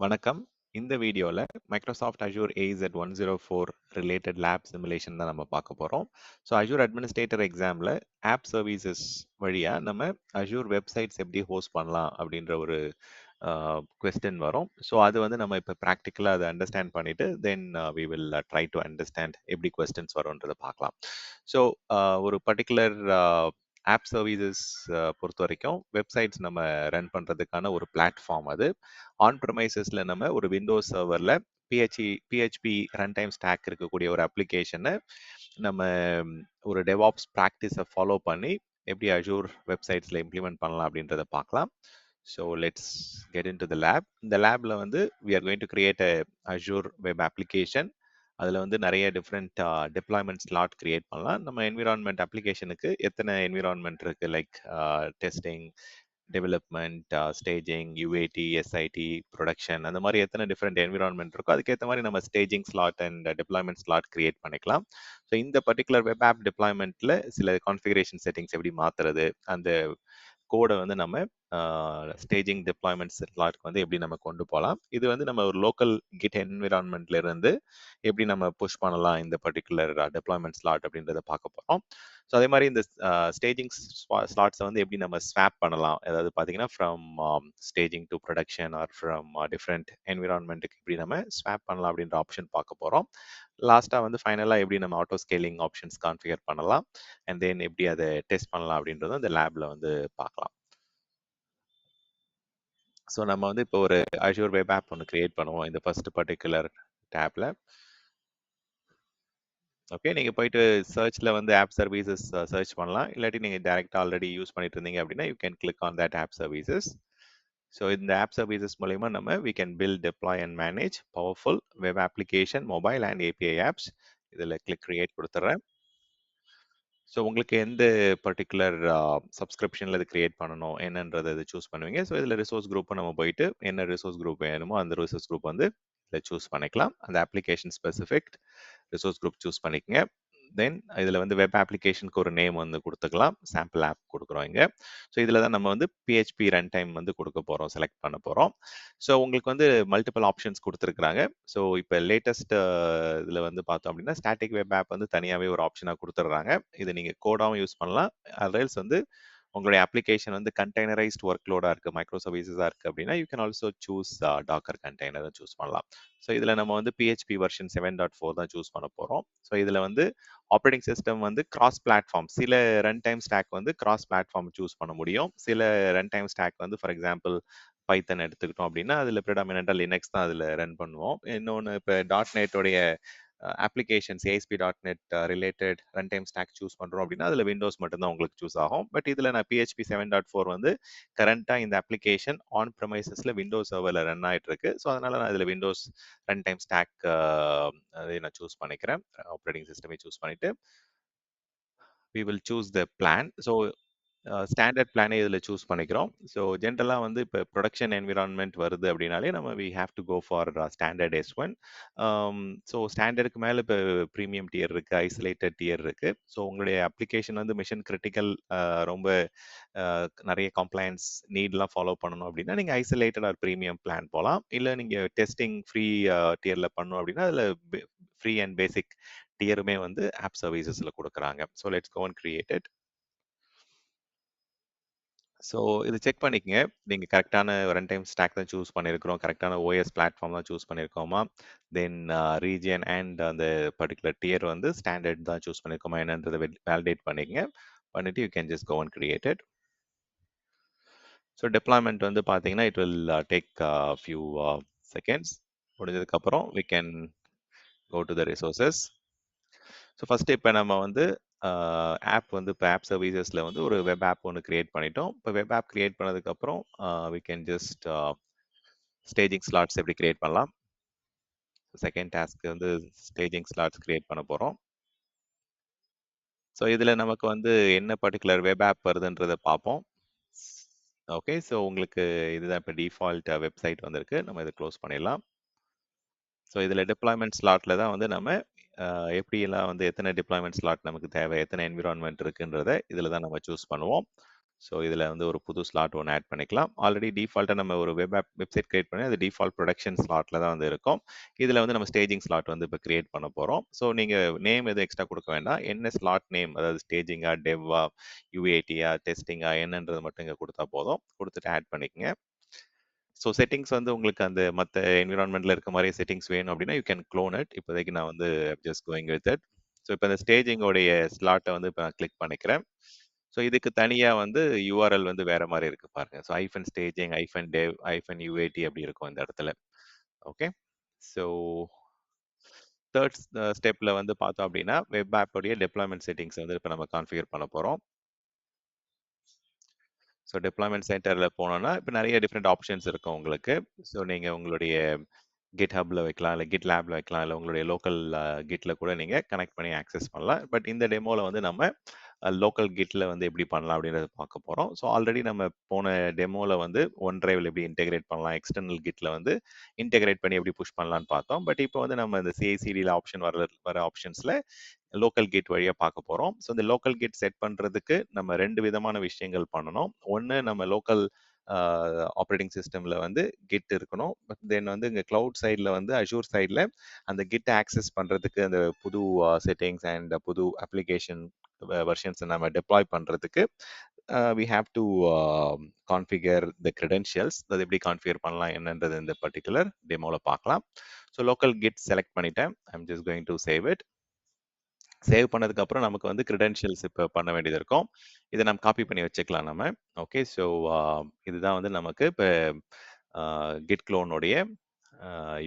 வணக்கம். இந்த வீடியோல Microsoft Azure AZ 104 related lab simulation தான் நம்ம பார்க்க போறோம். ஸோ Azure அட்மினிஸ்ட்ரேட்டர் எக்ஸாம்ல ஆப் சர்வீசஸ் வழியா நம்ம Azure வெப்சைட்ஸ் எப்படி ஹோஸ்ட் பண்ணலாம் அப்படின்ற ஒரு கொஸ்டின் வரும். ஸோ அது வந்து நம்ம இப்போ ப்ராக்டிக்கலாக அதை அண்டர்ஸ்டாண்ட் பண்ணிட்டு then we will try to understand எப்படி கொஸ்டின்ஸ் வரும்ன்றதை பார்க்கலாம். ஸோ ஒரு பர்டிகுலர் ஆப் சர்வீசஸ் பொறுத்த வரைக்கும் வெப்சைட்ஸ் நம்ம ரன் பண்ணுறதுக்கான ஒரு பிளாட்ஃபார்ம் அது. ஆன் ப்ரமைசஸ்ல நம்ம ஒரு விண்டோஸ் சர்வரில் பிஹெச்பி ரன் டைம் ஸ்டாக் இருக்கக்கூடிய ஒரு அப்ளிகேஷனை நம்ம ஒரு டெவாப்ஸ் ப்ராக்டிஸை ஃபாலோ பண்ணி எப்படி அஜூர் வெப்சைட்ஸில் இம்ப்ளிமெண்ட் பண்ணலாம் அப்படின்றத பார்க்கலாம். So let's get into the lab. இந்த லேப்ல வந்து we are going to create a Azure web application. அதில் வந்து நிறைய டிஃப்ரெண்ட் டிப்ளாய்மெண்ட் ஸ்லாட் கிரியேட் பண்ணலாம். நம்ம என்விரான்மெண்ட் அப்ளிகேஷனுக்கு எத்தனை என்விரான்மெண்ட் இருக்கு, like testing, development, staging, UAT, SIT, production, அந்த மாதிரி எத்தனை டிஃப்ரெண்ட் என்விரான்மெண்ட் இருக்கோ அதுக்கேற்ற மாதிரி நம்ம staging slot and deployment slot create பண்ணிக்கலாம். ஸோ இந்த பர்டிகுலர் வெப் ஆப் டிப்ளாய்மெண்ட்ல சில கான்ஃபிகரேஷன் செட்டிங்ஸ் எப்படி மாத்துறது, அந்த கோடை வந்து நம்ம ஸ்டேஜிங் டிப்ளாய்மெண்ட் ஸ்லாட்க்கு வந்து எப்படி நம்ம கொண்டு போகலாம். இது வந்து நம்ம ஒரு லோக்கல் கிட் என்விரான்மெண்ட்ல இருந்து எப்படி நம்ம புஷ் பண்ணலாம் இந்த பர்டிகுலர் டிப்ளாய்மெண்ட் ஸ்லாட் அப்படின்றத பார்க்க போகிறோம். ஸோ அதே மாதிரி இந்த ஸ்டேஜிங் ஸ்லாட்ஸை வந்து எப்படி நம்ம ஸ்வாப் பண்ணலாம், அதாவது பார்த்தீங்கன்னா from staging to production or from different என்விரான்மெண்ட்டுக்கு எப்படி நம்ம ஸ்வாப் பண்ணலாம் அப்படின்ற ஆப்ஷன் பார்க்க போகிறோம். லாஸ்ட்டாக வந்து ஃபைனலாக எப்படி நம்ம ஆட்டோ ஸ்கேலிங் ஆப்ஷன்ஸ் கான்ஃபிகர் பண்ணலாம் அண்ட் தென் எப்படி அதை டெஸ்ட் பண்ணலாம் அப்படின்றதும் இந்த லேப்ல வந்து பார்க்கலாம். ஸோ நம்ம வந்து இப்போ ஒரு அஜூர் வெப் ஆப் ஒன்று கிரியேட் பண்ணுவோம் இந்த ஃபர்ஸ்ட் பர்டிகுலர் டேப்ல. ஓகே, நீங்கள் போயிட்டு சர்ச்சில் வந்து ஆப் சர்வீசஸ் சர்ச் பண்ணலாம். இல்லாட்டி நீங்கள் டேரெக்டாக ஆல்ரெடி யூஸ் பண்ணிட்டு இருந்தீங்க அப்படின்னா you can click on that app services. So இந்த ஆப் சர்வீசஸ் மூலயமா நம்ம we can build, deploy and manage powerful web application, mobile and API apps. இதில் கிளிக் கிரியேட் கொடுத்துட்றேன். ஸோ உங்களுக்கு எந்த பர்டிகுலர் சப்ஸ்கிரிப்ஷனில் இது கிரியேட் பண்ணணும் என்னன்றதை இது சூஸ் பண்ணுவீங்க. ஸோ இதில் ரிசோர்ஸ் குரூப்பை நம்ம போயிட்டு என்ன ரிசோர்ஸ் குரூப் வேணுமோ அந்த ரிசோர்ஸ் குரூப் வந்து இதில் சூஸ் பண்ணிக்கலாம். அந்த application specific resource group choose பண்ணிக்கங்க. தென் இதில் வந்து வெப் அப்ளிகேஷனுக்கு ஒரு நேம் வந்து கொடுத்துக்கலாம். சாம்பிள் ஆப் கொடுக்குறோம் இங்கே. ஸோ இதில் தான் நம்ம வந்து பிஹெச்பி ரன் டைம் வந்து கொடுக்க போகிறோம், செலக்ட் பண்ண போகிறோம். ஸோ உங்களுக்கு வந்து மல்டிபிள் ஆப்ஷன்ஸ் கொடுத்துருக்குறாங்க. ஸோ இப்போ லேட்டஸ்ட் இதில் வந்து பார்த்தோம் அப்படின்னா ஸ்டாட்டிக் வெப் ஆப் வந்து தனியாகவே ஒரு ஆப்ஷனாக கொடுத்துட்றாங்க. இதை நீங்கள் கோடாகவும் யூஸ் பண்ணலாம். அதர்வைஸ் வந்து உங்களுடைய அப்ளிகேஷன் வந்து கண்டெய்னரைஸ்ட் ஒர்க் லோடாக இருக்குது, மைக்ரோ சர்வீசஸாக இருக்குது அப்படின்னா you can also choose Docker கண்டெய்னரை சூஸ் பண்ணலாம். ஸோ இதில் நம்ம வந்து பிஹெச்பி வெர்ஷன் 7.4 தான் சூஸ் பண்ண போகிறோம். ஸோ இதில் வந்து ஆப்ரேட்டிங் சிஸ்டம் வந்து கிராஸ் பிளாட்ஃபார்ம், சில ரன் டைம் ஸ்டாக் வந்து கிராஸ் பிளாட்ஃபார்ம் சூஸ் பண்ண முடியும். சில ரன் டைம் ஸ்டாக் வந்து ஃபார் எக்ஸாம்பிள் பைத்தன் எடுத்துக்கிட்டோம் அப்படின்னா அதில் ப்ரிடாமினண்டாக லினக்ஸ் தான் அதில் ரன் பண்ணுவோம். இன்னொன்று இப்போ .NET-உடைய applications ASP.NET related run time stack choose பண்ணுறோம் அப்படின்னா அதில் விண்டோஸ் மட்டும்தான் உங்களுக்கு சூஸ் ஆகும். பட் இதில் நான் பிஹெச்பி 7.4 வந்து கரண்ட்டாக இந்த அப்ளிகேஷன் ஆன் ப்ரமைசஸில் விண்டோஸ் சர்வரில் ரன் ஆகிட்டு இருக்கு. ஸோ அதனால நான் இதில் விண்டோஸ் ரன் டைம் ஸ்டாக் அதை நான் சூஸ் பண்ணிக்கிறேன். ஆப்ரேட்டிங் சிஸ்டமே சூஸ் பண்ணிட்டு we will choose the plan. So standard பிளானே இதில் சூஸ் பண்ணிக்கிறோம். ஸோ ஜென்ரலாக வந்து இப்போ ப்ரொடக்ஷன் என்விரான்மெண்ட் வருது அப்படின்னாலே நம்ம we have to go for standard S1. So ஸ்டாண்டர்டுக்கு மேலே இப்போ ப்ரீமியம் டியர் இருக்குது, ஐசோலேட்டட் டியர் இருக்குது. ஸோ உங்களுடைய அப்ளிகேஷன் வந்து மிஷன் கிரிட்டிக்கல், ரொம்ப நிறைய கம்ப்ளைண்ட்ஸ் நீட்லாம் ஃபாலோ பண்ணணும் அப்படின்னா நீங்கள் ஐசோலேட்டட் ஆர் ப்ரீமியம் பிளான் போகலாம். இல்லை நீங்கள் டெஸ்டிங் ஃப்ரீ டியரில் பண்ணணும் அப்படின்னா அதில் ஃப்ரீ அண்ட் பேசிக் டியருமே வந்து ஆப் சர்வீசஸில் கொடுக்குறாங்க. So let's go and create it. So இது செக் பண்ணிக்கங்க, நீங்கள் கரெக்டான ரன் டைம் ஸ்டாக் தான் சூஸ் பண்ணியிருக்கிறோம், கரெக்டான ஓஎஸ் பிளாட்ஃபார்ம் தான் சூஸ் பண்ணியிருக்கோமா, தென் ரீஜியன் அண்ட் அந்த பர்டிகுலர் டியர் வந்து ஸ்டாண்டர்ட் தான் சூஸ் பண்ணியிருக்கோமா என்னன்றதை வேலிடேட் பண்ணிக்கங்க. பண்ணிவிட்டு you can just go and create it. So deployment வந்து பார்த்தீங்கன்னா it will take few seconds. முடிஞ்சதுக்கப்புறம் we can go to the resources. So first இப்போ நம்ம வந்து ஆப் வந்து இப்போ ஆப் சர்வீசஸில் வந்து ஒரு வெப் ஆப் ஒன்று கிரியேட் பண்ணிட்டோம். இப்போ வெப் ஆப் கிரியேட் பண்ணதுக்கப்புறம் we can just staging slots எப்படி கிரியேட் பண்ணலாம். செகண்ட் டாஸ்க் வந்து ஸ்டேஜிங் ஸ்லாட்ஸ் கிரியேட் பண்ண போகிறோம். ஸோ இதில் நமக்கு வந்து என்ன பர்டிகுலர் வெப் ஆப் வருதுன்றதை பார்ப்போம். ஓகே, ஸோ உங்களுக்கு இதுதான் இப்போ டிஃபால்ட் வெப்சைட் வந்திருக்கு. நம்ம இதை க்ளோஸ் பண்ணிடலாம். ஸோ இதில் டிப்ளாய்மெண்ட் ஸ்லாட்டில் தான் வந்து நம்ம எப்படியெல்லாம் வந்து எத்தனை டிப்ளாய்மெண்ட் ஸ்லாட் நமக்கு தேவை, எத்தனை என்விரான்மெண்ட் இருக்குன்றதை இதில் தான் நம்ம சூஸ் பண்ணுவோம். ஸோ இதில் வந்து ஒரு புது ஸ்லாட் ஒன்று ஆட் பண்ணிக்கலாம். ஆல்ரெடி டிஃபால்ட்டாக நம்ம ஒரு வெப்சைட் கிரியேட் பண்ணி அது டிஃபால்ட் ப்ரொடக்ஷன் ஸ்லாட்டில் தான் வந்து இருக்கும். இதில் வந்து நம்ம ஸ்டேஜிங் ஸ்லாட் வந்து இப்போ கிரியேட் பண்ண போகிறோம். ஸோ நீங்கள் நேம் எதுவும் எக்ஸ்ட்ரா கொடுக்க வேண்டாம். என்ன ஸ்லாட் நேம், அதாவது ஸ்டேஜிங்கா, டெவ்வா, யூஏடியா, டெஸ்டிங்கா என்னன்றது மட்டும் இங்கே கொடுத்தா போதும். கொடுத்துட்டு ஆட் பண்ணிக்கங்க. ஸோ செட்டிங்ஸ் வந்து உங்களுக்கு அந்த மற்ற என்விரான்மெண்ட்ல இருக்க மாதிரி செட்டிங்ஸ் வேணும் அப்படின்னா யூ கேன் க்ளோன் இட். இப்போதைக்கு நான் வந்து just going with it. So இப்போ இந்த ஸ்டேஜிங்கோடைய ஸ்லாட்டை வந்து இப்போ நான் கிளிக் பண்ணிக்கிறேன். ஸோ இதுக்கு தனியா வந்து யூஆர்எல் வந்து வேற மாதிரி இருக்கு பாருங்க. ஸோ ஐஃபன் ஸ்டேஜிங், ஐஃபன் டெவ், ஐஃபன் யூஏடி அப்படி இருக்கும் இந்த இடத்துல. ஓகே. ஸோ தேர்ட் ஸ்டெப்ல வந்து பார்த்தோம் அப்படின்னா வெப் ஆப்போடைய டெப்ளாய்மெண்ட் செட்டிங்ஸ் வந்து இப்போ நம்ம கான்ஃபிகர் பண்ண போறோம். ஸோ டெப்ளாய்மெண்ட் சென்டர்ல போனோம்னா இப்போ நிறைய டிஃப்ரெண்ட் ஆப்ஷன்ஸ் இருக்கும் உங்களுக்கு. ஸோ நீங்க உங்களுடைய GitHubல வைக்கலாம், இல்லை GitLabல வைக்கலாம், இல்லை உங்களுடைய லோக்கல் கிட்ல கூட நீங்க கனெக்ட் பண்ணி ஆக்சஸ் பண்ணலாம். பட் இந்த டெமோல வந்து நம்ம லோக்கல் கிட்ல வந்து எப்படி பண்ணலாம் அப்படின்றத பார்க்க போறோம். ஸோ ஆல்ரெடி நம்ம போன டெமோல வந்து ஒன் டிரைவ்ல எப்படி இன்டெகிரேட் பண்ணலாம், எக்ஸ்டர்னல் கிட்ல வந்து இன்டெகிரேட் பண்ணி எப்படி புஷ் பண்ணலாம்னு பார்த்தோம். பட் இப்போ வந்து நம்ம இந்த சிஐசிடியில் ஆப்ஷன் வர ஆப்ஷன்ஸ்ல லோக்கல் கேட் வழியா பார்க்க போறோம். ஸோ இந்த லோக்கல் கேட் செட் பண்றதுக்கு நம்ம ரெண்டு விதமான விஷயங்கள் பண்ணணும். ஒன்று நம்ம லோக்கல் ஆப்ரேட்டிங் சிஸ்டம்ல வந்து கிட் இருக்கணும். பட் தென் வந்து இங்கே கிளவுட் சைடில் வந்து அஷூர் சைடில் அந்த கிட் ஆக்சஸ் பண்றதுக்கு அந்த புது செட்டிங்ஸ் அண்ட் புது அப்ளிகேஷன் வெர்ஷன்ஸ் நம்ம டெப்ளாய் பண்றதுக்கு we have to configure the credentials. அது எப்படி கான்ஃபிகர் பண்ணலாம் என்னன்றது இந்த பர்டிகுலர் டெமோவில் பார்க்கலாம். ஸோ லோக்கல் கிட் செலக்ட் பண்ணிட்டேன். I'm just going to save it. Save பண்ணதுக்கு அப்புறம் நமக்கு வந்து கிரெடென்ஷியல்ஸ் இப்போ பண்ண வேண்டியது இருக்கும். இதை நம்ம காப்பி பண்ணி வச்சுக்கலாம் நம்ம. ஓகே. ஸோ இதுதான் வந்து நமக்கு இப்போ கிட் க்ளோனுடைய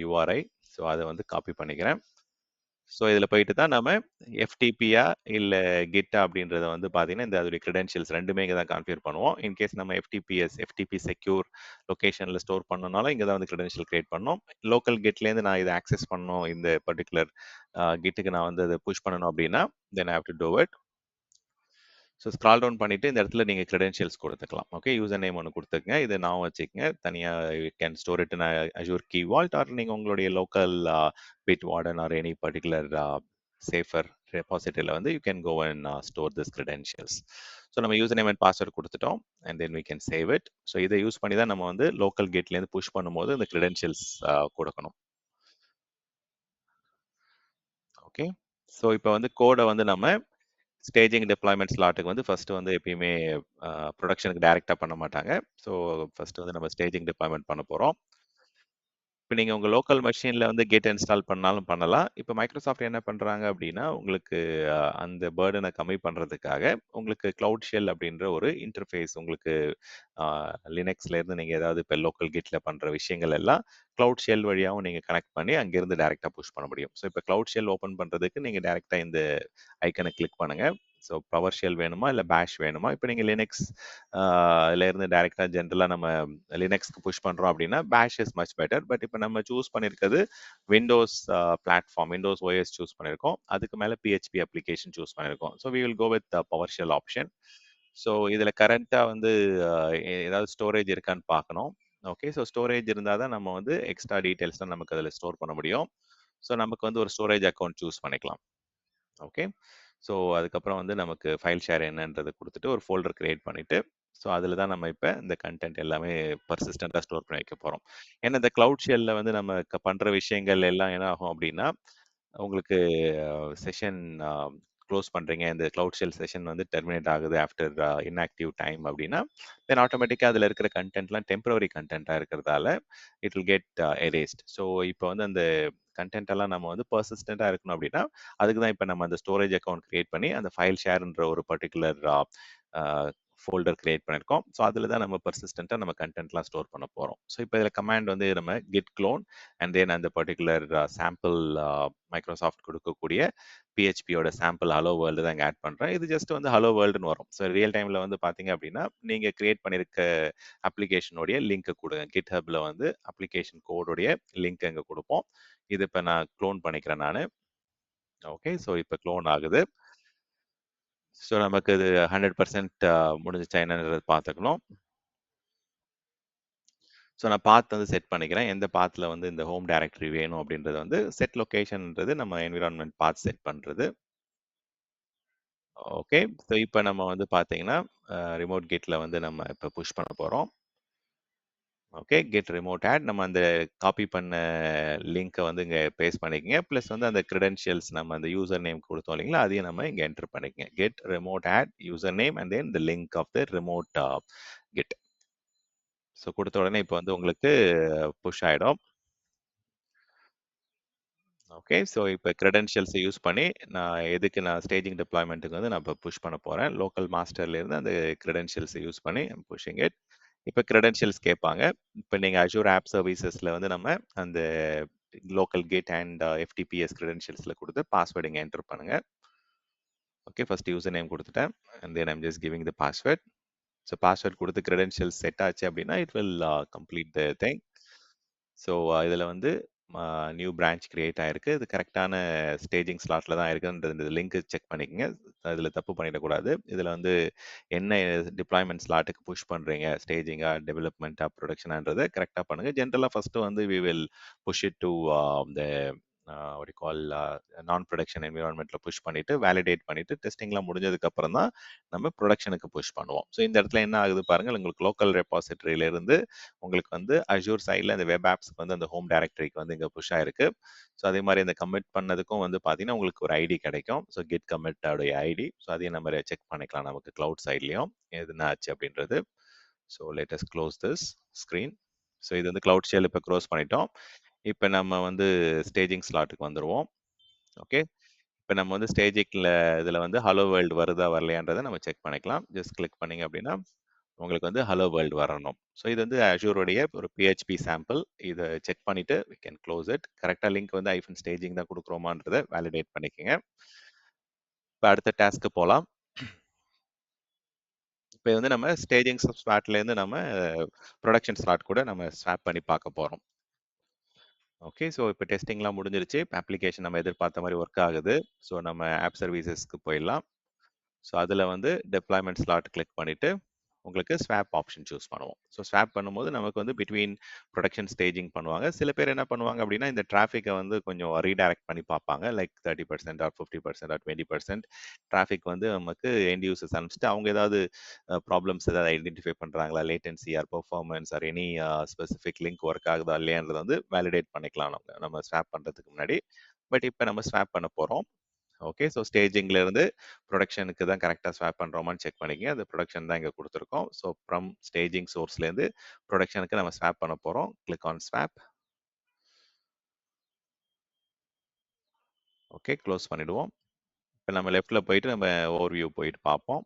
யூஆர்ஐ. ஸோ அதை வந்து காப்பி பண்ணிக்கிறேன். ஸோ இதில் போயிட்டு தான் நம்ம எஃப்டிபியா இல்லை கிட்டா அப்படின்றத வந்து பார்த்தீங்கன்னா இந்த அதோடைய கிரெடென்ஷியல்ஸ் ரெண்டுமே இங்கே தான் கான்ஃபிகர் பண்ணுவோம். இன்கேஸ் நம்ம எஃப்டிபி செக்யூர் லொக்கேஷனில் ஸ்டோர் பண்ணனாலும் இங்கே தான் வந்து கிரெடென்ஷியல் கிரியேட் பண்ணோம். லோக்கல் கிட்லேருந்து நான் இதை ஆக்சஸ் பண்ணணும், இந்த பர்டிகுலர் கிட்டுக்கு நான் வந்து அதை புஷ் பண்ணணும் அப்படின்னா then I have to do it. So scroll down பண்ணிட்டு இந்த இடத்துல நீங்கள் கிரெடென்ஷியல்ஸ் கொடுத்துக்கலாம். ஓகே. யூசர் நேம் ஒன்று கொடுத்துக்கங்க. இதை நான் வச்சுக்கங்க. தனியாக you can store it in Azure key vault or நீங்கள் உங்களுடைய local Bitwarden or any particular safer ரெபாசிட்டரியில் வந்து you can go and store this credentials. So நம்ம யூசர் நேம் அண்ட் பாஸ்வேர்ட் கொடுத்துட்டோம் and then we can save it. So இதை use பண்ணி தான் நம்ம வந்து லோக்கல் கேட்லேருந்து புஷ் பண்ணும்போது இந்த கிரெடென்ஷியல்ஸ் கொடுக்கணும். ஓகே. ஸோ இப்போ வந்து கோடை வந்து நம்ம ஸ்டேஜிங் டெப்ளாய்மெண்ட் ஸ்லாட்டுக்கு வந்து ஃபர்ஸ்ட் வந்து எப்பயுமே ப்ரொடக்ஷனுக்கு டைரக்டா பண்ண மாட்டாங்க. ஸோ ஃபர்ஸ்ட் வந்து நம்ம ஸ்டேஜிங் டெப்ளாய்மெண்ட் பண்ண போறோம். இப்போ நீங்க உங்க லோக்கல் மெஷின்ல வந்து கேட் இன்ஸ்டால் பண்ணாலும் பண்ணலாம். இப்போ மைக்ரோசாஃப்ட் என்ன பண்றாங்க அப்படின்னா, உங்களுக்கு அந்த பர்டனை கம்மி பண்றதுக்காக உங்களுக்கு கிளவுட் ஷெல் அப்படின்ற ஒரு இன்டர்ஃபேஸ் உங்களுக்கு லினக்ஸ்ல இருந்து நீங்க ஏதாவது இப்போ லோக்கல் கிட்ல பண்ற விஷயங்கள் எல்லாம் கிளவுட் ஷெல் வழியாகவும் நீங்க கனெக்ட் பண்ணி அங்கிருந்து டைரக்டா புஷ் பண்ண முடியும். ஸோ இப்போ கிளவுட் ஷெல் ஓப்பன் பண்றதுக்கு நீங்க டைரக்டா இந்த ஐக்கனை கிளிக் பண்ணுங்க. ஸோ பவர் ஷெல் வேணுமா இல்லை பேஷ் வேணுமா? இப்போ நீங்கள் லினக்ஸ் இருந்து டைரக்டா ஜென்ரலா நம்ம லினக்ஸ்க்கு புஷ் பண்றோம் அப்படின்னா பேஷ் இஸ் மச் பெட்டர். பட் இப்போ நம்ம சூஸ் பண்ணியிருக்கிறது Windows platform, Windows OS choose பண்ணியிருக்கோம். அதுக்கு மேலே பிஹெச்பி அப்ளிகேஷன் சூஸ் பண்ணியிருக்கோம். So we will go with PowerShell option. So இதில் கரண்ட்டாக வந்து ஏதாவது ஸ்டோரேஜ் இருக்கான்னு பார்க்கணும். ஓகே. ஸோ ஸ்டோரேஜ் இருந்தால் தான் நம்ம வந்து எக்ஸ்ட்ரா டீட்டெயில்ஸ் நமக்கு அதில் ஸ்டோர் பண்ண முடியும். ஸோ நமக்கு வந்து ஒரு ஸ்டோரேஜ் அக்கௌண்ட் சூஸ் பண்ணிக்கலாம். ஓகே. ஸோ அதுக்கப்புறம் வந்து நமக்கு ஃபைல் ஷேர் என்னன்றதை கொடுத்துட்டு ஒரு ஃபோல்டர் கிரியேட் பண்ணிட்டு ஸோ அதில் தான் நம்ம இப்போ இந்த கண்டென்ட் எல்லாமே பர்சிஸ்டண்ட்டாக ஸ்டோர் பண்ணி வைக்க போகிறோம். ஏன்னா இந்த கிளவுட் ஷெல்லில் வந்து நம்ம பண்ணுற விஷயங்கள் எல்லாம் என்ன ஆகும் அப்படின்னா உங்களுக்கு செஷன் க்ளோஸ் பண்ணுறீங்க, இந்த கிளவுட் ஷெல் செஷன் வந்து டெர்மினேட் ஆகுது ஆஃப்டர் இன்ஆக்டிவ் டைம் அப்படின்னா தென் ஆட்டோமேட்டிக்காக அதில் இருக்கிற கண்டென்ட்லாம் டெம்பரரி கண்டென்ட்டாக இருக்கிறதால it will get Erased. So இப்போ வந்து அந்த கண்டென்ட் எல்லாம் நம்ம வந்து பர்சிஸ்டண்ட்டாக இருக்கணும் அப்படின்னா அதுக்கு தான் இப்போ நம்ம அந்த ஸ்டோரேஜ் அக்கௌண்ட் கிரியேட் பண்ணி அந்த ஃபைல் ஷேர்ன்ற ஒரு பர்டிகுலர் ஃபோல்டர் கிரியேட் பண்ணியிருக்கோம். ஸோ அதில் தான் நம்ம பர்சிஸ்டண்ட்டாக நம்ம கண்டென்ட்லாம் ஸ்டோர் பண்ண போகிறோம். ஸோ இப்போ இதில் கமாண்ட் வந்து நம்ம கிட் க்ளோன் அண்ட் தென் அந்த பர்டிகுலர் சாம்பிள் மைக்ரோசாஃப்ட் கொடுக்கக்கூடிய பிஹெச்பியோட சாம்பிள் ஹலோ வேர்ல்டு தான் இங்கே ஆட் பண்ணுறேன். இது ஜஸ்ட் வந்து ஹலோ வேர்ல்டுன்னு வரும். ஸோ ரியல் டைமில் வந்து பார்த்தீங்க அப்படின்னா நீங்கள் கிரியேட் பண்ணியிருக்க அப்ளிகேஷனுடைய லிங்க்கை கொடுங்க. கிட்ஹப்பில் வந்து அப்ளிகேஷன் கோடுடைய லிங்க் இங்கே கொடுப்போம். இது இப்போ நான் க்ளோன் பண்ணிக்கிறேன் நான். ஓகே. ஸோ இப்போ க்ளோன் ஆகுது. ஸோ நமக்கு இது 100% முடிஞ்சிச்சா என்னன்றது பார்த்துக்கணும். ஸோ நான் பாத் வந்து செட் பண்ணிக்கிறேன். எந்த பாத்தில் வந்து இந்த ஹோம் டைரக்டரி வேணும் அப்படின்றது வந்து செட் லொக்கேஷன்ன்றது நம்ம என்விரான்மெண்ட் பாத் செட் பண்ணுறது. ஓகே. ஸோ இப்ப நம்ம வந்து பார்த்தீங்கன்னா, ரிமோட் கேட்ல வந்து நம்ம இப்ப புஷ் பண்ண போறோம். ஓகே. கெட் ரிமோட் ஆட் நம்ம அந்த காப்பி பண்ண லிங்க்க வந்து இங்க பேஸ்ட் பண்ணிக்கங்க. பிளஸ் வந்து அந்த கிரெடென்ஷியல்ஸ் நம்ம அந்த யூசர் நேம் குடுத்தோம் இல்லைங்களா? அதையும் நம்ம இங்க என்டர் பண்ணிக்கங்க. Git remote add user name and then the link of the remote git. So குடுத்த உடனே இப்ப வந்து உங்களுக்கு புஷ் ஆயிடும். ஓகே. ஸோ இப்ப கிரெடென்ஷியல்ஸ யூஸ் பண்ணி, நான் ஸ்டேஜிங் டிப்ளாய்மென்ட்க்கு வந்து நான் இப்ப புஷ் பண்ண போறேன். லோக்கல் மாஸ்டர்ல இருந்து அந்த கிரெடென்ஷியல்ஸ யூஸ் பண்ணி ஐ அம் புஷிங் இட். இப்ப கிரெடென்ஷியல்ஸ் கேட்பாங்க. இப்ப நீங்க அஷூர் ஆப் சர்வீசஸ்ல வந்து நம்ம அந்த லோக்கல் கேட் அண்ட் எஃப்டிபிஎஸ் கிரெடென்ஷியல்ஸ்ல குடுத்து பாஸ்வேர்ட் இங்க என்டர் பண்ணுங்க. ஓகே. ஃபர்ஸ்ட் யூசர் நேம் குடுத்துட்டேன். And then I'm just giving the password. So password குடுத்து கிரெடென்ஷியல்ஸ் செட் ஆச்சு அப்படின்னா, it will complete the thing. So இதில வந்து நியூ பிரான்ச் கிரியேட் ஆயிருக்கு. இது கரெக்ட்டான ஸ்டேஜிங் ஸ்லாட்ல தான் இருக்குன்றது இந்த லிங்க் செக் பண்ணிக்கங்க. அதில தப்பு பண்ணிடக்கூடாது. இதில வந்து என்ன டிப்ளாய்மென்ட் ஸ்லாட்டுக்கு புஷ் பண்றீங்க? ஸ்டேஜிங்கா, டெவலப்மென்ட்டா, புரொடக்ஷனான்றத கரெக்ட்டா பண்ணுங்க. ஜெனரலா ஃபர்ஸ்ட் வந்து we will push it to the what you call non production என்வைரன்மென்ட்ல புஷ் பண்ணிட்டு, வேலிடேட் பண்ணிட்டு, டெஸ்டிங்லாம் முடிஞ்சதுக்கு அப்புறம் தான் நம்ம புரொடக்ஷனுக்கு புஷ் பண்ணுவோம். ஸோ இந்த இடத்துல என்ன ஆகுது பாருங்க, உங்களுக்கு லோக்கல் ரெபாசிட்டரியில இருந்து உங்களுக்கு வந்து அஷூர் சைட்ல இந்த வெப் ஆப்ஸ்க்கு வந்து அந்த ஹோம் டைரக்டரிக்கு வந்து இங்க புஷ் ஆயிருக்கு. ஸோ அதே மாதிரி இந்த கமிட் பண்ணதுக்கும் வந்து பார்த்தீங்கன்னா, உங்களுக்கு ஒரு ஐடி கிடைக்கும். ஸோ கெட் கமிட் உடைய ஐடி. ஸோ அதையும் நம்ம செக் பண்ணிக்கலாம் நமக்கு கிளவுட் சைட்லயும் எதுனா ஆச்சு அப்படின்றது. So let us close this screen. So இது வந்து கிளவுட் ஷெல் இப்போ க்ளோஸ் பண்ணிட்டோம். இப்ப நம்ம வந்து ஸ்டேஜிங் ஸ்லாட்டுக்கு வந்துருவோம். ஓகே. இப்ப நம்ம வந்து ஸ்டேஜிங்ல இதுல வந்து ஹலோ வேர்ல்ட் வருதா வரலையான்றத நம்ம செக் பண்ணிக்கலாம். ஜஸ்ட் கிளிக் பண்ணீங்க அப்படின்னா, உங்களுக்கு வந்து ஹலோ வேர்ல்ட் வரணும். ஸோ இது வந்து அஷூருடைய ஒரு PHP சாம்பிள். இத செக் பண்ணிட்டு வி கேன் க்ளோஸ் இட். கரெக்ட்டா லிங்க் வந்து ஸ்டேஜிங் தான் குடுக்குறோமான்றத வேலிடேட் பண்ணிக்கங்க. இப்ப அடுத்த டாஸ்க்கு போலாம். இப்ப வந்து நம்ம ஸ்டேஜிங் ஸ்லாட்லேருந்து நம்ம புரொடக்ஷன் ஸ்லாட் கூட நம்ம ஸ்வாப் பண்ணி பார்க்க போறோம். ஓகே. ஸோ இப்ப டெஸ்டிங்லாம் முடிஞ்சிருச்சு. இப்ப அப்ளிகேஷன் நம்ம எதிர்பார்த்த மாரி ஒர்க் ஆகுது. ஸோ நம்ம ஆப் சர்வீசஸ்க்கு போயிடலாம். ஸோ அதில வந்து டெப்ளாய்மென்ட் ஸ்லாட் கிளிக் பண்ணிட்டு, உங்களுக்கு ஸ்வாப் ஆப்ஷன் சூஸ் பண்ணுவோம். ஸோ ஸ்வாப் பண்ணும்போது நமக்கு வந்து பிட்வீன் புரொடக்ஷன் ஸ்டேஜிங் பண்ணுவாங்க. சில பேர் என்ன பண்ணுவாங்க அப்படின்னா, இந்த டிராஃபிக்க வந்து கொஞ்சம் ரீடைரக்ட் பண்ணி பார்ப்பாங்க. லைக் 30% ஆர் 50% ஆர் 20% டிராஃபிக் வந்து நமக்கு எண்ட் யூசர்ஸ் அனுப்பிச்சுட்டு, அவங்க ஏதாவது ப்ராப்ளம்ஸ் ஏதாவது ஐடென்டிஃபை பண்றாங்களா? Latency or performance or any specific link work ஆகுதா இல்லையான்றத வந்து வேலிடேட் பண்ணிக்கலாம் நம்ம ஸ்வாப் பண்றதுக்கு முன்னாடி. பட் இப்ப நம்ம ஸ்வாப் பண்ண போறோம். ஓகே. ஸோ ஸ்டேஜிங்ல இருந்து புரொடக்ஷனுக்கு தான் கரெக்ட்டா ஸ்வாப் பண்றோமான்னு செக் பண்ணிக்கங்க. அது புரொடக்ஷன் தான் இங்க குடுத்துருக்கோம். ஸோ ஃப்ரம் ஸ்டேஜிங் சோர்ஸ்லேருந்து புரொடக்ஷனுக்கு நம்ம ஸ்வாப் பண்ண போறோம். Click on swap. Okay. Close பண்ணிடுவோம். இப்ப நம்ம லெஃப்ட்ல போயிட்டு நம்ம ஓவர்வியூ போயிட்டு பார்ப்போம்.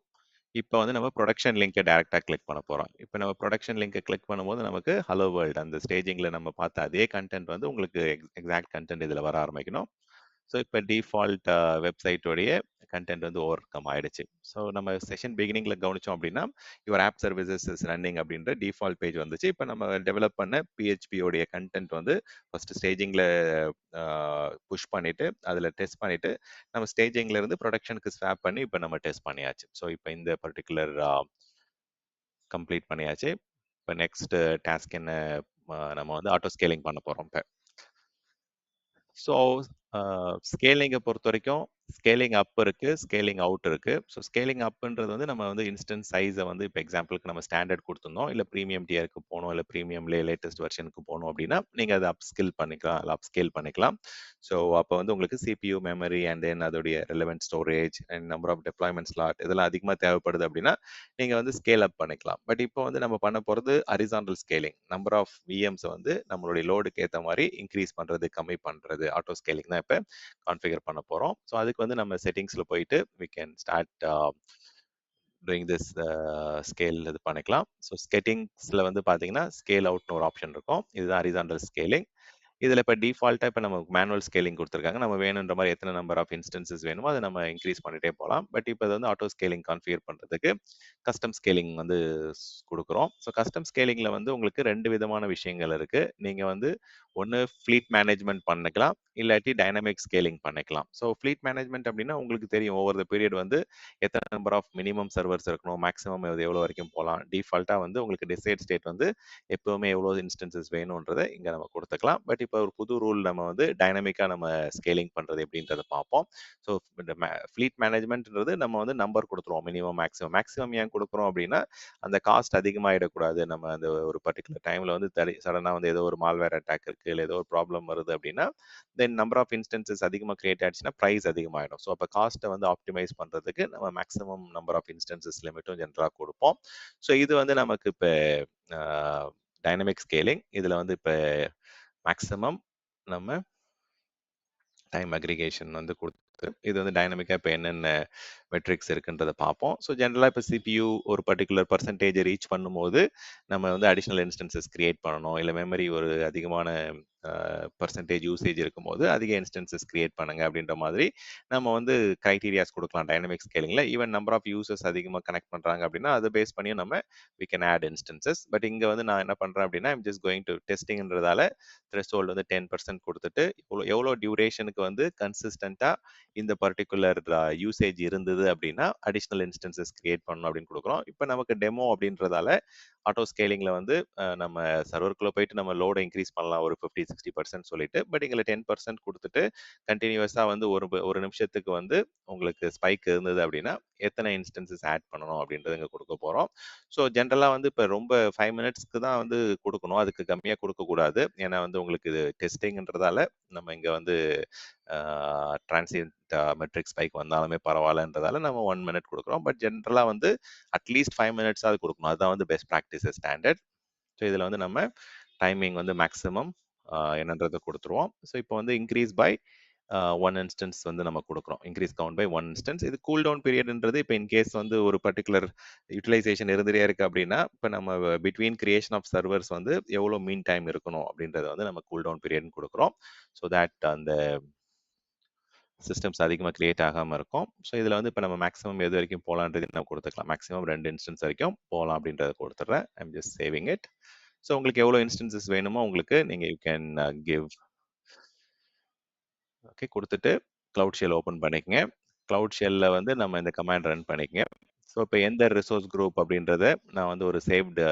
இப்ப வந்து நம்ம புரொடக்ஷன் லிங்க்க டைரக்ட்டா கிளிக் பண்ண போறோம். இப்ப நம்ம புரொடக்ஷன் லிங்க்க கிளிக் பண்ணும்போது நமக்கு ஹலோ வேர்ல்ட் அந்த ஸ்டேஜிங்ல நம்ம பார்த்த அதே கன்டென்ட் வந்து உங்களுக்கு எக்ஸாக்ட் கன்டென்ட் இதுல வர ஆரம்பிக்கணும். ஸோ இப்ப டிஃபால்ட் வெப்சைட்டோடைய கன்டென்ட் வந்து ஓவர் கம் ஆயிடுச்சு. ஸோ நம்ம செஷன் பிகினிங்ல கவனிச்சோம் அப்படின்னா, your app services is running அப்படின்ற டிஃபால்ட் பேஜ் வந்துச்சு. இப்ப நம்ம டெவலப் பண்ண PHP உடைய கன்டென்ட் வந்து ஃபர்ஸ்ட் ஸ்டேஜிங்ல புஷ் பண்ணிட்டு, அதுல டெஸ்ட் பண்ணிட்டு, நம்ம ஸ்டேஜிங்ல இருந்து புரொடக்ஷனுக்கு ஸ்வாப் பண்ணி இப்ப நம்ம டெஸ்ட் பண்ணியாச்சு. ஸோ இப்ப இந்த பர்ட்டிகுலர் கம்ப்ளீட் பண்ணியாச்சு. இப்ப நெக்ஸ்ட் டாஸ்க் என்ன? நம்ம வந்து ஆட்டோ ஸ்கேலிங் பண்ண போறோம் இப்ப. ஸோ ஸ்கேலிங்க பொறுத்தவரைக்கும் ஸ்கேலிங் அப் இருக்கு, ஸ்கேலிங் அவுட் இருக்கு. ஸோ ஸ்கேலிங் அப்ன்றது வந்து நம்ம வந்து இன்ஸ்டன்ஸ் சைஸ வந்து இப்ப எக்ஸாம்பிளுக்கு நம்ம ஸ்டாண்டர்ட் குடுத்துருந்தோம். இல்ல பிரீமியம் டியருக்கு போணும், இல்ல பிரீமியம்லயே லேட்டஸ்ட் வெர்ஷனுக்கு போணும் அப்டின்னா, நீங்க அத அப் ஸ்கில் பண்ணிக்கலாம், இல்ல அப் ஸ்கேல் பண்ணிக்கலாம். ஸோ அப்ப வந்து உங்களுக்கு CPU, மெமரி அண்ட் தென் அதோடைய relevant storage and number of deployment slot இதெல்லாம் அதிகமா தேவைப்படுது அப்டின்னா, நீங்க வந்து ஸ்கேல் அப் பண்ணிக்கலாம். பட் இப்போ வந்து நம்ம பண்ண போறது ஹரிசாண்டல் ஸ்கேலிங். நம்பர் ஆஃப் விஎம்ஸ வந்து நம்மளுடைய லோடுக்கு ஏத்த மாரி இன்கிரீஸ் பண்றது, கம்மி பண்றது, ஆட்டோ ஸ்கேலிங் தான் இப்ப கான்ஃபிகர் பண்ண போறோம். ஸோ அதுக்கு வந்து நம்ம செட்டிங்ஸ்ல போயிட்டு we can start doing this scale இது பண்ணிக்கலாம். ஸோ செட்டிங்ஸ்ல வந்து பார்த்தீங்கன்னா, ஸ்கேல் அவுட்னு ஒரு ஆப்ஷன் இருக்கும். இதுதான் ஹரிசாண்டல் ஸ்கேலிங். இதுல இப்ப டிஃபால்ட்டா இப்ப நமக்கு மேனுவல் ஸ்கேலிங் குடுத்துருக்காங்க. நம்ம வேணுன்ற மாரி எத்தன நம்பர் ஆஃப் இன்ஸ்டன்ஸஸ் வேணுமோ, அத நம்ம இன்கிரீஸ் பண்ணிட்டே போலாம். பட் இப்ப இது வந்து ஆட்டோ ஸ்கேலிங் கான்ஃபிகர் பண்றதுக்கு கஸ்டம் ஸ்கேலிங் வந்து குடுக்குறோம். ஸோ கஸ்டம் ஸ்கேலிங்ல வந்து உங்களுக்கு 2 விதமான விஷயங்கள் இருக்கு. நீங்க வந்து ஒண்ணு ஃப்ளீட் மேனேஜ்மெண்ட் பண்ணிக்கலாம். இல்லாட்டி டைனமிக் ஸ்கேலிங் பண்ணிக்கலாம். ஸோ ஃப்ளீட் மேனேஜ்மெண்ட் அப்படின்னா உங்களுக்கு தெரியும் ஓவர் த பீரியட் வந்து எத்தனை நம்பர் ஆஃப் மினிமம் சர்வர்ஸ் இருக்கணும், மேக்ஸிமம் எவ்வளோ வரைக்கும் போகலாம். டிஃபால்ட்டா வந்து உங்களுக்கு டிசைட் ஸ்டேட் வந்து எப்பவுமே எவ்வளோ இன்ஸ்டன்சஸ் வேணுன்றத இங்க நம்ம குடுத்துக்கலாம். பட் இப்போ ஒரு புது ரூல் நம்ம வந்து டைனமிக்கா நம்ம ஸ்கேலிங் பண்றது எப்படின்றத பார்ப்போம். ஸோ இந்த ஃப்ளீட் மேனேஜ்மெண்ட்ன்றது நம்ம வந்து நம்பர் குடுத்துருவோம். Minimum, maximum. மேக்ஸிமம் ஏன் குடுக்குறோம் அப்படின்னா, அந்த காஸ்ட் அதிகமாயிடக்கூடாது. நம்ம அந்த ஒரு பர்ட்டிகுலர் டைம்ல வந்து சடனா வந்து ஏதோ ஒரு மால்வேர் அட்டாக் இருக்கு, இல்ல ஏதோ ஒரு ப்ராப்ளம் வருது அப்படின்னா, தென் நம்பர் ஆஃப் இன்ஸ்டன்சஸ் அதிகமா கிரியேட் ஆயிடுச்சுன்னா, பிரைஸ் அதிகமாயிடும். ஸோ அப்ப காஸ்ட்ட வந்து ஆப்டிமைஸ் பண்றதுக்கு நம்ம மேக்ஸிமம் நம்பர் ஆஃப் இன்ஸ்டன்சஸ் லிமிட்டும் ஜெனரலா குடுப்போம். ஸோ இது வந்து நமக்கு இப்ப அ டைனமிக் ஸ்கேலிங். இதுல வந்து இப்ப மேக்ஸிமம் நம்ம டைம் அக்ரிகேஷன் வந்து குடுத்து, இது வந்து டைனமிக்கா இப்ப என்னென்ன மெட்ரிக்ஸ் இருக்குன்றத பார்ப்போம். ஸோ ஜெனரலா இப்ப சிபியு ஒரு பர்ட்டிகுலர் பெர்சன்டேஜ் ரீச் பண்ணும்போது, நம்ம வந்து அடிஷனல் இன்ஸ்டன்சஸ் கிரியேட் பண்ணணும். இல்ல மெமரி ஒரு அதிகமான பெர்சன்டேஜ் யூசேஜ் இருக்கும்போது, அதிக இன்ஸ்டன்சஸ் கிரியேட் பண்ணுங்க அப்படின்ற மாதிரி நம்ம வந்து கிரைட்டீரியாஸ் குடுக்கலாம் டைனமிக் ஸ்கேலிங்ல. ஈவன் நம்பர் ஆஃப் யூசர்ஸ் அதிகமா கனெக்ட் பண்றாங்க அப்படின்னா, அத பேஸ் பண்ணியும் நம்ம we can add instances. But இங்க வந்து நான் என்ன பண்றேன் அப்படின்னா, ஐம் ஜஸ்ட் கோயிங் டு டெஸ்டிங்ன்றதால த்ரெஷ்ஹோல்ட் வந்து 10% குடுத்துட்டு, எவ்வளோ டியூரேஷனுக்கு வந்து கன்சிஸ்டன்ட்டா இந்த பர்ட்டிகுலர் யூசேஜ் இருந்தது அப்படின்னா, அடிஷனல் இன்ஸ்டன்சஸ் கிரியேட் பண்ணணும் அப்படின்னு குடுக்குறோம். இப்ப நமக்கு டெமோ அப்படின்றதால, ஆட்டோ ஸ்கேலிங்ல வந்து நம்ம சர்வருக்குள்ள போயிட்டு நம்ம லோட இன்கிரீஸ் பண்ணலாம் ஒரு 50, 60% சொல்லிட்டு. பட் இங்க 10% குடுத்துட்டு, கன்டினியூவஸா வந்து ஒரு நிமிஷத்துக்கு வந்து உங்களுக்கு ஸ்பைக் இருந்தது அப்படின்னா, எத்தனை இன்ஸ்டன்சஸ் ஆட் பண்ணணும் அப்படின்றத இங்க குடுக்க போறோம். ஸோ ஜென்ரலா வந்து இப்ப ரொம்ப 5 மினிட்ஸ்க்கு தான் வந்து குடுக்கணும். அதுக்கு கம்மியா குடுக்கக்கூடாது. ஏன்னா வந்து உங்களுக்கு இது டெஸ்டிங்ன்றதால நம்ம இங்க வந்து டிரான்சியன்ட் மெட்ரிக் ஸ்பைக் வந்தாலுமே பரவாயில்லன்றதால நம்ம 1 மினிட் குடுக்குறோம். பட் ஜென்ரலா வந்து அட்லீஸ்ட் 5 மினிட்ஸாவது குடுக்கணும். அதுதான் வந்து பெஸ்ட் பிராக்டிஸ் ஸ்டாண்டர்ட். ஸோ இதுல வந்து நம்ம டைமிங் வந்து மேக்ஸிமம் என்னன்றத குடுத்துருவோம். ஸோ இப்போ வந்து இன்கிரீஸ் பை 1 இன்ஸ்டன்ஸ் வந்து நம்ம குடுக்குறோம். Increase count by 1 instance. இது கூல் டவுன் பீரியட்ன்றது இப்ப இன் கேஸ் வந்து ஒரு பர்ட்டிகுலர் யுட்டிலைசேஷன் இருந்துட்டே இருக்கு அப்படின்னா, இப்ப நம்ம பிட்வீன் கிரியேஷன் ஆஃப் சர்வர்ஸ் வந்து எவ்வளோ மீன் டைம் இருக்கணும் அப்படின்றத வந்து நம்ம கூல் டவுன் பீரியட்ன்னு குடுக்குறோம். ஸோ தட் அந்த சிஸ்டம்ஸ் அதிகமா கிரியேட் ஆகாம இருக்கும். ஸோ இதுல வந்து இப்ப நம்ம மேக்ஸிமம் எது வரைக்கும் போலான்றது நம்ம குடுத்துக்கலாம். மேக்ஸிமம் 2 இன்ஸ்டன்ஸ் வரைக்கும் போலாம் அப்படின்றத குடுத்துடுறேன். I am just saving it. So உங்களுக்கு எவ்வளோ இன்ஸ்டன்சஸ் வேணுமோ உங்களுக்கு நீங்க யூ கேன் கிவ். ஓகே குடுத்துட்டு கிளவுட் ஷெல் ஓப்பன் பண்ணிக்கங்க. கிளவுட் ஷெல்ல வந்து நம்ம இந்த கமாண்ட் ரன் பண்ணிக்கங்க. ஸோ இப்போ எந்த ரிசோர்ஸ் குரூப் அப்படின்றத நான் வந்து ஒரு சேவ்டு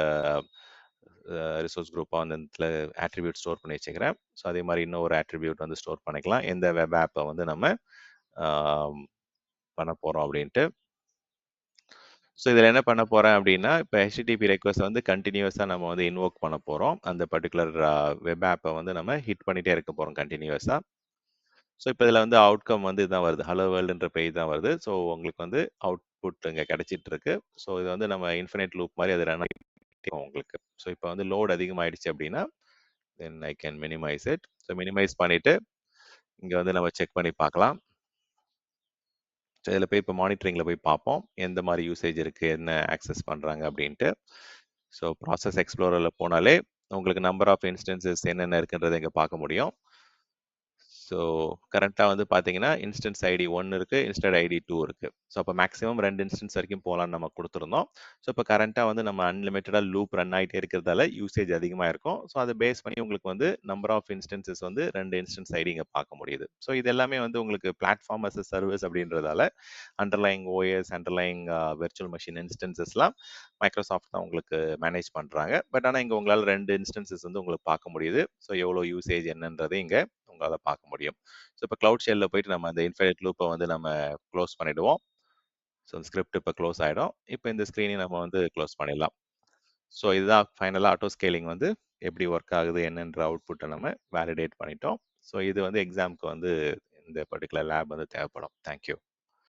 ரிசோர்ஸ் குரூப்பா வந்து இடத்துல ஆட்ரிபியூட் ஸ்டோர் பண்ணி வச்சுக்கிறேன். ஸோ அதே மாதிரி இன்னொரு ஆட்ரிபியூட் வந்து ஸ்டோர் பண்ணிக்கலாம். எந்த வெப் ஆப்பை வந்து நம்ம பண்ண போறோம் அப்படின்ட்டு. ஸோ இதில் என்ன பண்ண போறேன் அப்படின்னா, இப்போ HTTP ரெக்வஸ்ட் வந்து கண்டினியூஸாக நம்ம வந்து இன்வோக் பண்ண போறோம். அந்த பர்ட்டிகுலர் வெப் ஆப்பை வந்து நம்ம ஹிட் பண்ணிட்டே இருக்க போறோம் கண்டினியூஸா. ஸோ இப்போ இதில வந்து அவுட்கம் வந்து இதுதான் வருது. ஹலோ வேர்ல்டுன்ற பேஜ் தான் வருது. ஸோ உங்களுக்கு வந்து அவுட்புட் இங்க கிடைச்சிட்டு இருக்கு. ஸோ இது வந்து நம்ம இன்ஃபினைட் லூப் மாரி அது ரன் ஆகிட்டே உங்களுக்கு. ஸோ இப்போ வந்து லோட் அதிகமாயிடுச்சு அப்படின்னா, then I can minimise it. So minimise பண்ணிட்டு, இங்க வந்து நம்ம செக் பண்ணி பார்க்கலாம். ஸோ இதில போய் இப்போ மானிட்டரிங்ல போய் பார்ப்போம். எந்த மாரி யூசேஜ் இருக்கு, என்ன ஆக்சஸ் பண்றாங்க அப்படின்ட்டு. ஸோ ப்ராசஸ் எக்ஸ்ப்ளோரர்ல போனாலே, உங்களுக்கு நம்பர் ஆஃப் இன்ஸ்டன்சஸ் என்னென்ன இருக்குன்றத இங்க பார்க்க முடியும். ஸோ கரண்ட்டா வந்து பார்த்தீங்கன்னா, இன்ஸ்டன்ஸ் ஐடி 1 இருக்கு. இன்ஸ்டன்ஸ் ஐடி 2 இருக்கு. ஸோ அப்ப மேக்ஸிமம் 2 இன்ஸ்டன்ஸ் வரைக்கும் போலான்னு நம்ம குடுத்துருந்தோம். ஸோ இப்ப கரண்ட்டா வந்து நம்ம அன்லிமிட்டடா லூப் ரன் ஆயிட்டே இருக்கிறதால யூசேஜ் அதிகமா இருக்கும். ஸோ அத பேஸ் பண்ணி உங்களுக்கு வந்து நம்பர் ஆஃப் இன்ஸ்டன்ஸஸ் வந்து 2 இன்ஸ்டன்ஸ் ஐடி இங்க பார்க்க முடியுது. ஸோ இது எல்லாமே வந்து உங்களுக்கு பிளாட்ஃபார்ம் அஸ் எ சர்வீஸ் அப்படின்றதால underlying OS, underlying virtual machine இன்ஸ்டன்ஸஸ்லாம் மைக்ரோசாஃப்ட் தான் உங்களுக்கு மேனேஜ் பண்றாங்க. பட் ஆனா இங்க உங்களால 2 இன்ஸ்டன்ஸஸ் வந்து உங்களுக்கு பார்க்க முடியுது. ஸோ எவ்வளோ யூசேஜ் என்னன்றதை இங்க உங்களால பார்க்க முடியும். ஸோ இப்போ கிளவுட் ஷெல்ல போயிட்டு நம்ம அந்த இன்ஃபைனைட் லூப்பை வந்து நம்ம க்ளோஸ் பண்ணிடுவோம். ஸோ ஸ்கிரிப்ட் இப்போ க்ளோஸ் ஆயிடும். இப்போ இந்த ஸ்க்ரீனையும் நம்ம வந்து க்ளோஸ் பண்ணிடலாம். ஸோ இதுதான் ஃபைனலா ஆட்டோ ஸ்கேலிங் வந்து எப்படி ஒர்க் ஆகுது என்னன்ற அவுட்புட்டை நம்ம வேலிடேட் பண்ணிட்டோம். ஸோ இது வந்து எக்ஸாம்க்கு வந்து இந்த பர்ட்டிகுலர் லேப் வந்து தேவைப்படும். Thank you.